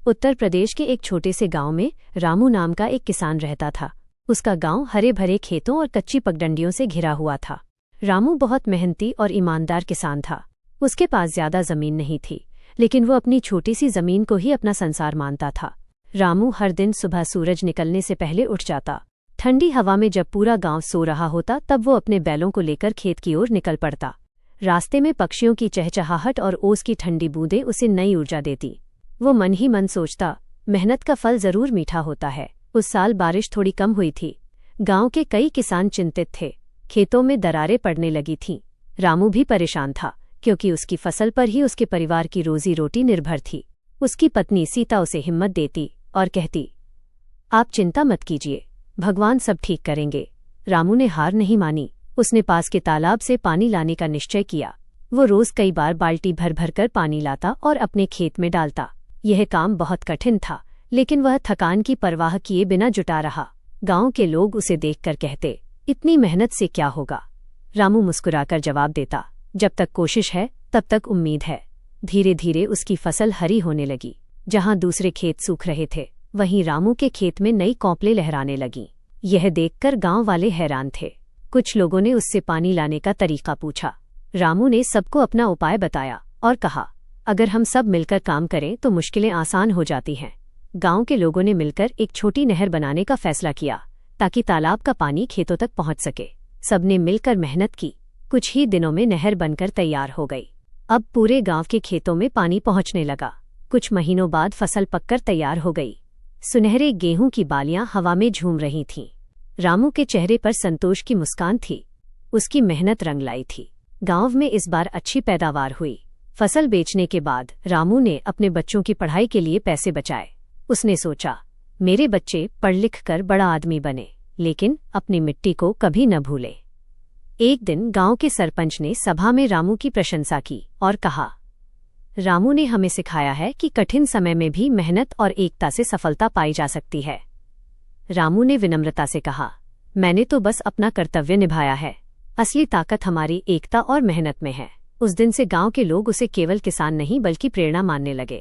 उत्तर प्रदेश के एक छोटे से गांव में रामू नाम का एक किसान रहता था। उसका गांव हरे भरे खेतों और कच्ची पगडंडियों से घिरा हुआ था। रामू बहुत मेहनती और ईमानदार किसान था। उसके पास ज्यादा जमीन नहीं थी, लेकिन वो अपनी छोटी सी जमीन को ही अपना संसार मानता था। रामू हर दिन सुबह सूरज निकलने से पहले उठ जाता। ठंडी हवा में जब पूरा गांव सो रहा होता तब वो अपने बैलों को लेकर खेत की ओर निकल पड़ता। रास्ते में पक्षियों की चहचहाहट और ओस की ठंडी बूंदें उसे नई ऊर्जा देती। वो मन ही मन सोचता, मेहनत का फल जरूर मीठा होता है। उस साल बारिश थोड़ी कम हुई थी। गांव के कई किसान चिंतित थे। खेतों में दरारें पड़ने लगी थीं। रामू भी परेशान था, क्योंकि उसकी फसल पर ही उसके परिवार की रोजी रोटी निर्भर थी। उसकी पत्नी सीता उसे हिम्मत देती और कहती, आप चिंता मत कीजिए, भगवान सब ठीक करेंगे। रामू ने हार नहीं मानी। उसने पास के तालाब से पानी लाने का निश्चय किया। वो रोज कई बार बाल्टी भर भर कर पानी लाता और अपने खेत में डालता। यह काम बहुत कठिन था, लेकिन वह थकान की परवाह किए बिना जुटा रहा। गांव के लोग उसे देखकर कहते, इतनी मेहनत से क्या होगा। रामू मुस्कुराकर जवाब देता, जब तक कोशिश है तब तक उम्मीद है। धीरे धीरे उसकी फसल हरी होने लगी। जहां दूसरे खेत सूख रहे थे, वहीं रामू के खेत में नई कौपलें लहराने लगीं। यह देखकर गांव वाले हैरान थे। कुछ लोगों ने उससे पानी लाने का तरीका पूछा। रामू ने सबको अपना उपाय बताया और कहा, अगर हम सब मिलकर काम करें तो मुश्किलें आसान हो जाती हैं। गांव के लोगों ने मिलकर एक छोटी नहर बनाने का फैसला किया, ताकि तालाब का पानी खेतों तक पहुंच सके। सबने मिलकर मेहनत की। कुछ ही दिनों में नहर बनकर तैयार हो गई। अब पूरे गांव के खेतों में पानी पहुंचने लगा। कुछ महीनों बाद फसल पककर तैयार हो गई। सुनहरे गेहूं की बालियां हवा में झूम रही थीं। रामू के चेहरे पर संतोष की मुस्कान थी। उसकी मेहनत रंग लाई थी। गांव में इस बार अच्छी पैदावार हुई। फसल बेचने के बाद रामू ने अपने बच्चों की पढ़ाई के लिए पैसे बचाए। उसने सोचा, मेरे बच्चे पढ़ लिख कर बड़ा आदमी बने, लेकिन अपनी मिट्टी को कभी न भूले। एक दिन गांव के सरपंच ने सभा में रामू की प्रशंसा की और कहा, रामू ने हमें सिखाया है कि कठिन समय में भी मेहनत और एकता से सफलता पाई जा सकती है। रामू ने विनम्रता से कहा, मैंने तो बस अपना कर्तव्य निभाया है। असली ताकत हमारी एकता और मेहनत में है। उस दिन से गांव के लोग उसे केवल किसान नहीं बल्कि प्रेरणा मानने लगे।